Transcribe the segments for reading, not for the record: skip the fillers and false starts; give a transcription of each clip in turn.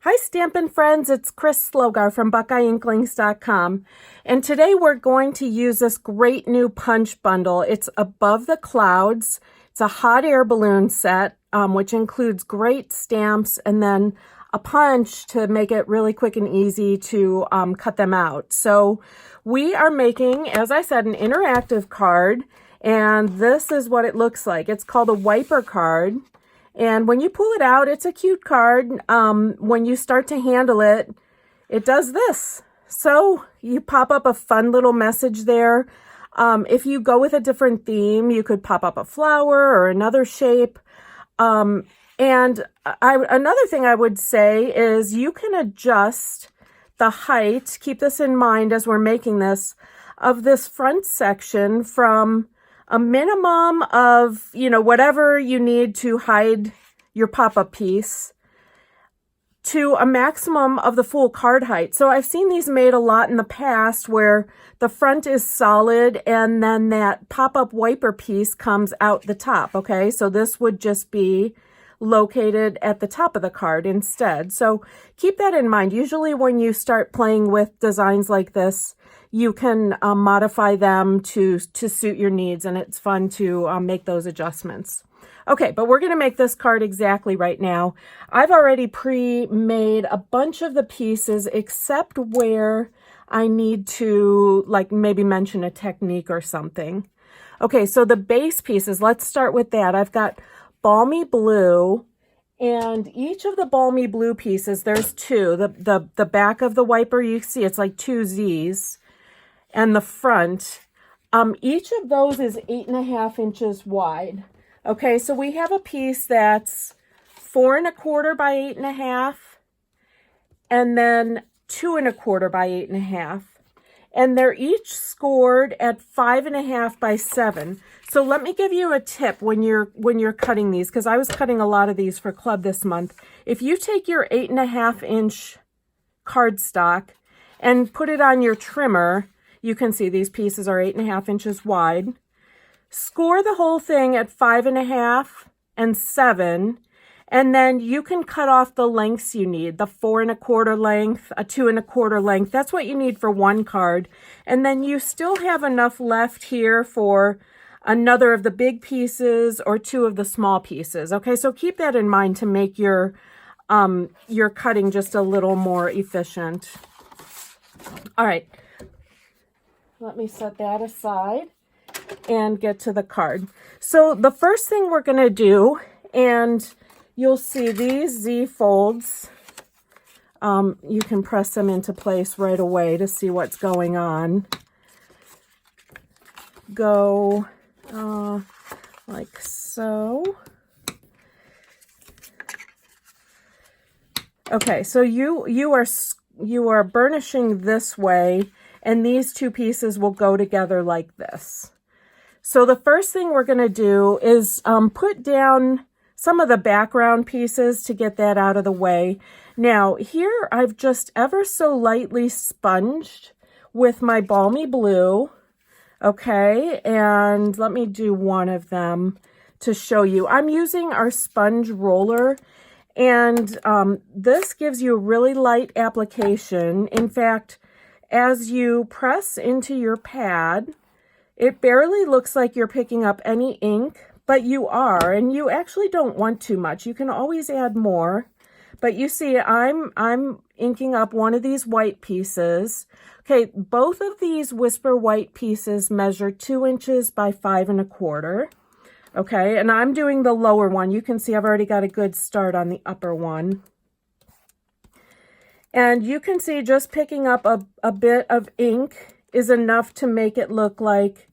Hi Stampin' Friends, it's Chris Slogar from BuckeyeInklings.com, and today we're going to use this great new punch bundle. It's Above the Clouds. It's a hot air balloon set, which includes great stamps and then a punch to make it really quick and easy to cut them out. So we are making, as I said, an interactive card, and this is what it looks like. It's called a wiper card. And when you pull it out, it's a cute card. When you start to handle it, it does this. So you pop up a fun little message there. If you go with a different theme, you could pop up a flower or another shape. Another thing I would say is you can adjust the height, keep this in mind as we're making this, of this front section from a minimum of, whatever you need to hide your pop-up piece to a maximum of the full card height. So I've seen these made a lot in the past where the front is solid and then that pop-up wiper piece comes out the top, okay? So this would just be located at the top of the card instead. So keep that in mind. Usually when you start playing with designs like this, you can modify them to suit your needs, and it's fun to make those adjustments. Okay, but we're going to make this card exactly right now. I've already pre-made a bunch of the pieces except where I need to maybe mention a technique or something. Okay, so the base pieces, let's start with that. I've got balmy blue, and each of the balmy blue pieces, there's two. The back of the wiper, you see it's like two Z's. And the front, each of those is 8.5 inches wide. Okay, so we have a piece that's 4 1/4 by 8.5, and then 2 1/4 by 8.5. And they're each scored at 5.5 by 7. So let me give you a tip when you're cutting these, because I was cutting a lot of these for club this month. If you take your 8.5 inch cardstock and put it on your trimmer, you can see these pieces are 8.5 inches wide. Score the whole thing at 5.5 and 7, and then you can cut off the lengths you need, the 4 1/4 length, a 2 1/4 length. That's what you need for one card. And then you still have enough left here for another of the big pieces or two of the small pieces. Okay, so keep that in mind to make your cutting just a little more efficient. All right. Let me set that aside and get to the card. So the first thing we're going to do, and you'll see these Z folds, you can press them into place right away to see what's going on. Go like so. Okay, so you are burnishing this way, and these two pieces will go together like this. So the first thing we're going to do is put down some of the background pieces to get that out of the way. Now here I've just ever so lightly sponged with my balmy blue. Okay, and let me do one of them to show you. I'm using our sponge roller, and this gives you a really light application. In fact, as you press into your pad, it barely looks like you're picking up any ink, but you are, and you actually don't want too much. You can always add more. But you see, I'm inking up one of these white pieces. Okay, both of these Whisper white pieces measure 2 inches by 5 1/4. Okay, and I'm doing the lower one. You can see I've already got a good start on the upper one. And you can see just picking up a bit of ink is enough to make it look like,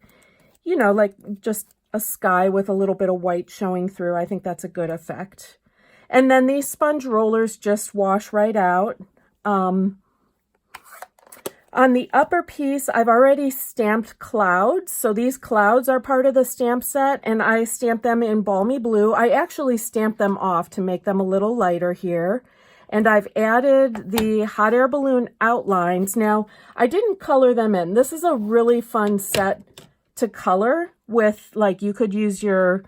like just a sky with a little bit of white showing through. I think that's a good effect. And then these sponge rollers just wash right out. On the upper piece, I've already stamped clouds. So these clouds are part of the stamp set, and I stamped them in balmy blue. I actually stamped them off to make them a little lighter here. And I've added the hot air balloon outlines. Now, I didn't color them in. This is a really fun set to color with, you could use your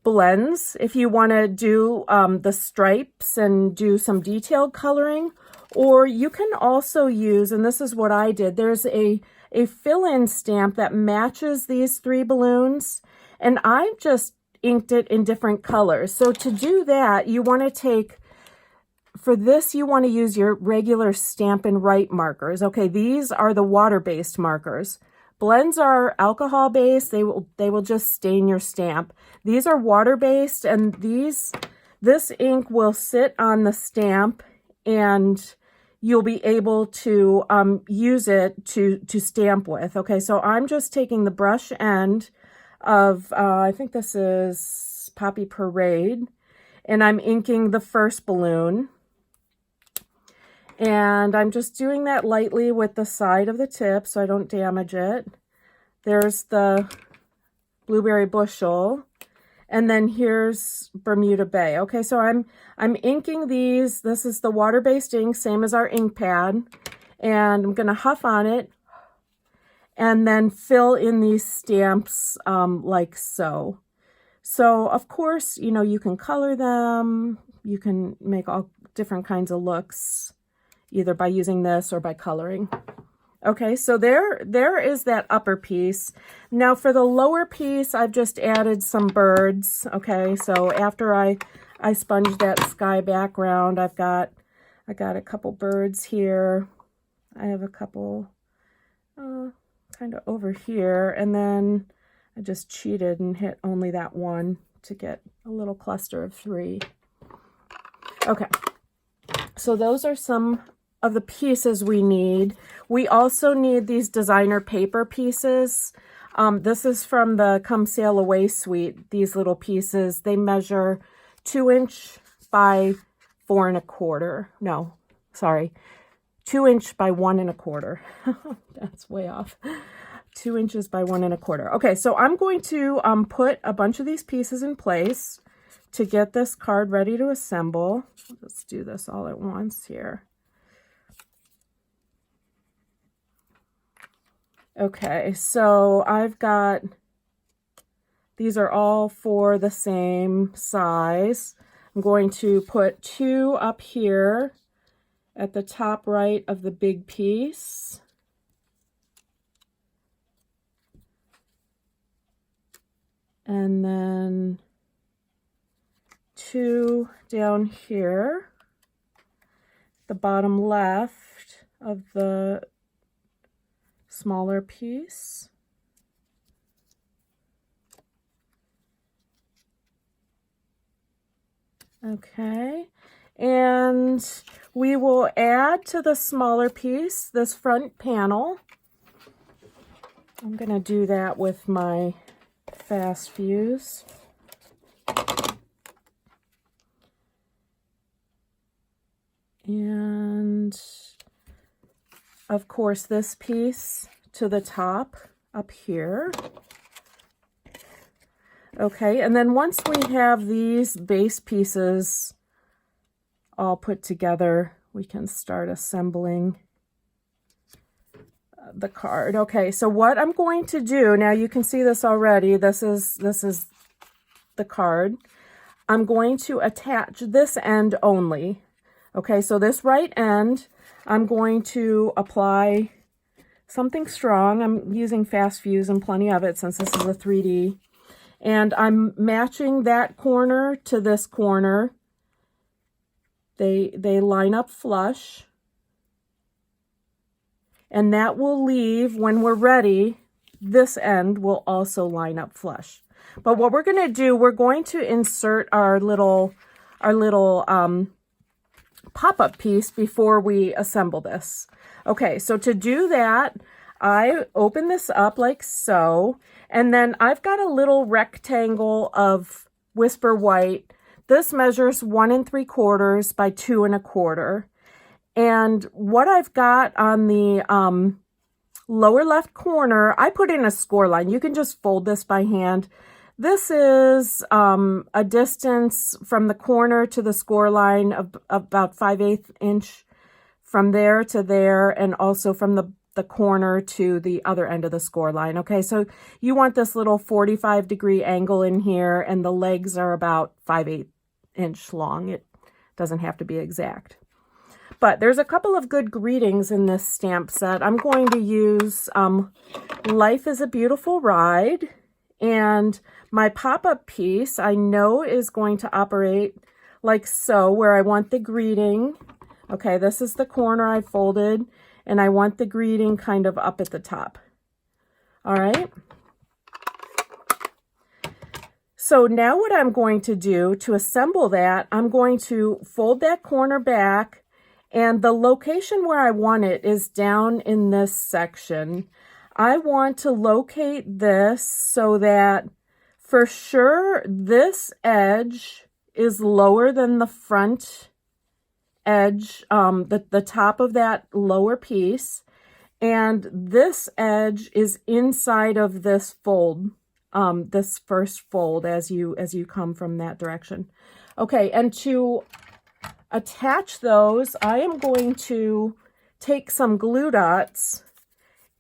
blends if you want to do the stripes and do some detailed coloring. Or you can also use, and this is what I did, there's a fill-in stamp that matches these 3 balloons, and I just inked it in different colors. So to do that, you want to take, for this, you want to use your regular Stampin' Write markers. Okay, these are the water-based markers. Blends are alcohol-based. They will just stain your stamp. These are water-based, and this ink will sit on the stamp, and you'll be able to use it to stamp with. Okay, so I'm just taking the brush end of, I think this is Poppy Parade, and I'm inking the first balloon. And I'm just doing that lightly with the side of the tip so I don't damage it. There's the Blueberry Bushel. And then here's Bermuda Bay. Okay, so I'm inking these. This is the water-based ink, same as our ink pad. And I'm going to huff on it and then fill in these stamps like so. So, of course, you know, you can color them. You can make all different kinds of looks, either by using this or by coloring. Okay, so there is that upper piece. Now for the lower piece, I've just added some birds. Okay, so after I sponged that sky background, I got a couple birds here. I have a couple kind of over here, and then I just cheated and hit only that one to get a little cluster of 3. Okay, so those are some of the pieces we need. We also need these designer paper pieces. This is from the Come Sail Away suite. These little pieces, they measure 2 inch by 4 1/4. No, sorry, 2 inch by 1 1/4. That's way off. 2 inches by 1 1/4. Okay, so I'm going to put a bunch of these pieces in place to get this card ready to assemble. Let's do this all at once here. Okay, so I've got, these are all for the same size. I'm going to put 2 up here at the top right of the big piece. And then 2 down here, the bottom left of the smaller piece. Okay, and we will add to the smaller piece this front panel. I'm going to do that with my fast fuse. And of course, this piece to the top up here. Okay, and then once we have these base pieces all put together, we can start assembling the card. Okay, so what I'm going to do, now you can see this already, this is the card. I'm going to attach this end only. Okay, so this right end, I'm going to apply something strong. I'm using fast fuse and plenty of it since this is a 3D. And I'm matching that corner to this corner. They line up flush. And that will leave, when we're ready, this end will also line up flush. But what we're going to do, we're going to insert our little pop-up piece before we assemble this. Okay, so to do that, I open this up like so, and then I've got a little rectangle of Whisper White. This measures 1 3/4 by 2 1/4. And what I've got on the lower left corner, I put in a score line. You can just fold this by hand. This is a distance from the corner to the score line of about 5/8 inch from there to there, and also from the the corner to the other end of the score line. Okay, so you want this little 45-degree angle in here, and the legs are about 5/8 inch long. It doesn't have to be exact. But there's a couple of good greetings in this stamp set. I'm going to use Life is a Beautiful Ride. And my pop-up piece I know is going to operate like so, where I want the greeting. Okay, this is the corner I folded, and I want the greeting kind of up at the top. All right. So now what I'm going to do to assemble that, I'm going to fold that corner back, and the location where I want it is down in this section. I want to locate this so that for sure this edge is lower than the front edge, the top of that lower piece, and this edge is inside of this fold, this first fold as you come from that direction. Okay, and to attach those, I am going to take some glue dots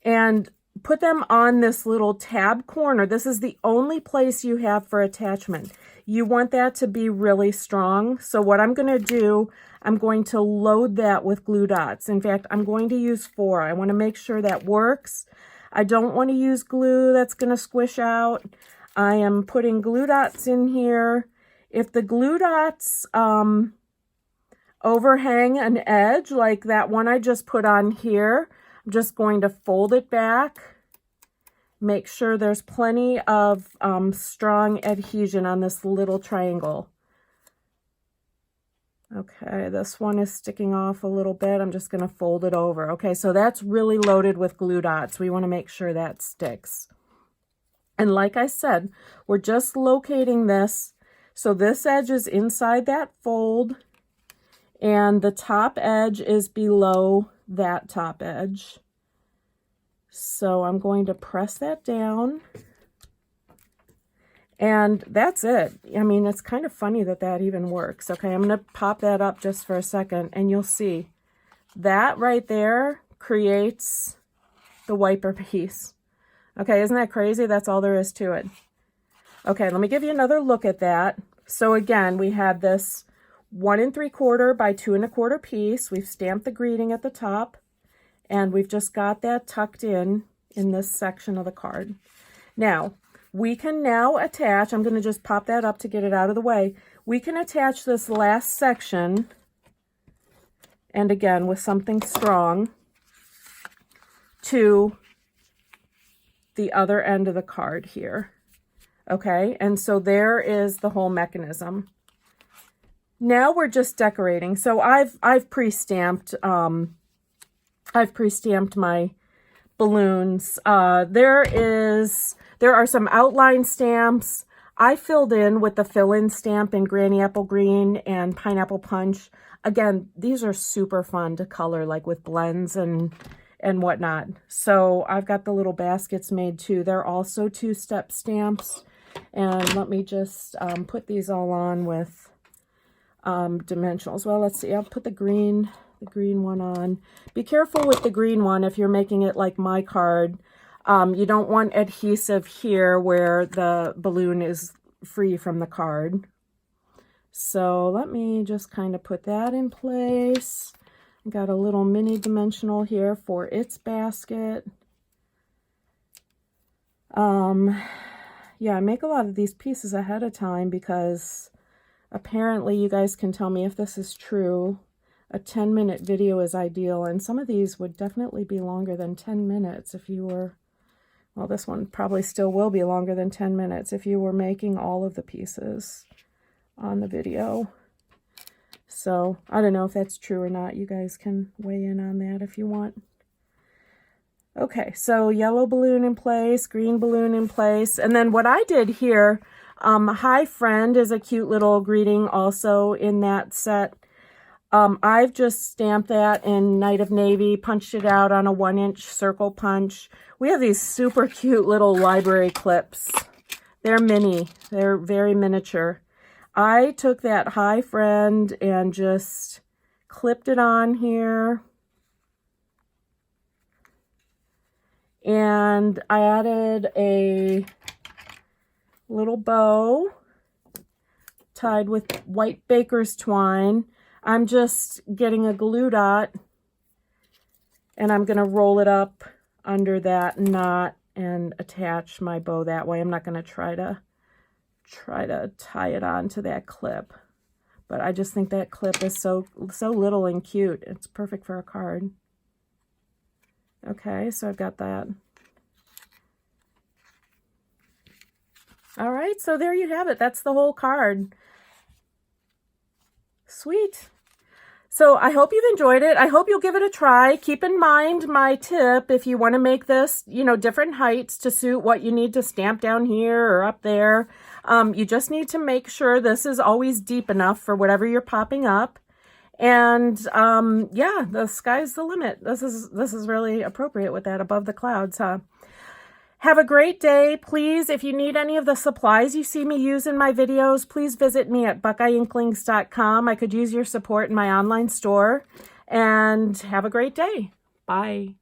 and put them on this little tab corner. This is the only place you have for attachment. You want that to be really strong. So what I'm going to do, I'm going to load that with glue dots. In fact, I'm going to use 4. I want to make sure that works. I don't want to use glue that's going to squish out. I am putting glue dots in here. If the glue dots overhang an edge like that one I just put on here, I'm just going to fold it back. Make sure there's plenty of strong adhesion on this little triangle. Okay, this one is sticking off a little bit. I'm just going to fold it over. Okay, so that's really loaded with glue dots. We want to make sure that sticks. And like I said, we're just locating this. So this edge is inside that fold, and the top edge is below that top edge. So I'm going to press that down, and that's it. I mean, it's kind of funny that that even works. Okay, I'm going to pop that up just for a second, and you'll see that right there creates the wiper piece. Okay, isn't that crazy? That's all there is to it. Okay, let me give you another look at that. So again, we have this 1 3/4 by 2 1/4 piece. We've stamped the greeting at the top, and we've just got that tucked in this section of the card. Now, we can now attach, I'm going to just pop that up to get it out of the way. We can attach this last section, and again, with something strong, to the other end of the card here. Okay, and so there is the whole mechanism. Now we're just decorating. So I've pre-stamped my balloons. There are some outline stamps. I filled in with the fill-in stamp in Granny Apple Green and Pineapple Punch. Again, these are super fun to color, like with blends and whatnot. So I've got the little baskets made too. They're also 2-step stamps. And let me just put these all on with dimensionals. Well, let's see. I'll put the green one on. Be careful with the green one if you're making it like my card. You don't want adhesive here where the balloon is free from the card. So let me just kind of put that in place. I've got a little mini dimensional here for its basket. Yeah, I make a lot of these pieces ahead of time because apparently you guys can tell me if this is true. A 10-minute video is ideal, and some of these would definitely be longer than 10 minutes if you were, well, this one probably still will be longer than 10 minutes if you were making all of the pieces on the video. So I don't know if that's true or not. You guys can weigh in on that if you want. Okay, so yellow balloon in place, green balloon in place. And then what I did here, Hi Friend is a cute little greeting also in that set. I've just stamped that in Night of Navy, punched it out on a 1-inch circle punch. We have these super cute little library clips. They're mini, they're very miniature. I took that Hi Friend and just clipped it on here. And I added a little bow tied with white baker's twine. I'm just getting a glue dot and I'm going to roll it up under that knot and attach my bow that way. I'm not going to try to tie it onto that clip, but I just think that clip is so little and cute. It's perfect for a card. Okay, so I've got that. All right, so there you have it. That's the whole card. Sweet. So I hope you've enjoyed it. I hope you'll give it a try. Keep in mind my tip if you want to make this, you know, different heights to suit what you need to stamp down here or up there. You just need to make sure this is always deep enough for whatever you're popping up. And yeah, the sky's the limit. This is really appropriate with that above the clouds, huh? Have a great day. Please, if you need any of the supplies you see me use in my videos, please visit me at buckeyeinklings.com. I could use your support in my online store. And have a great day. Bye.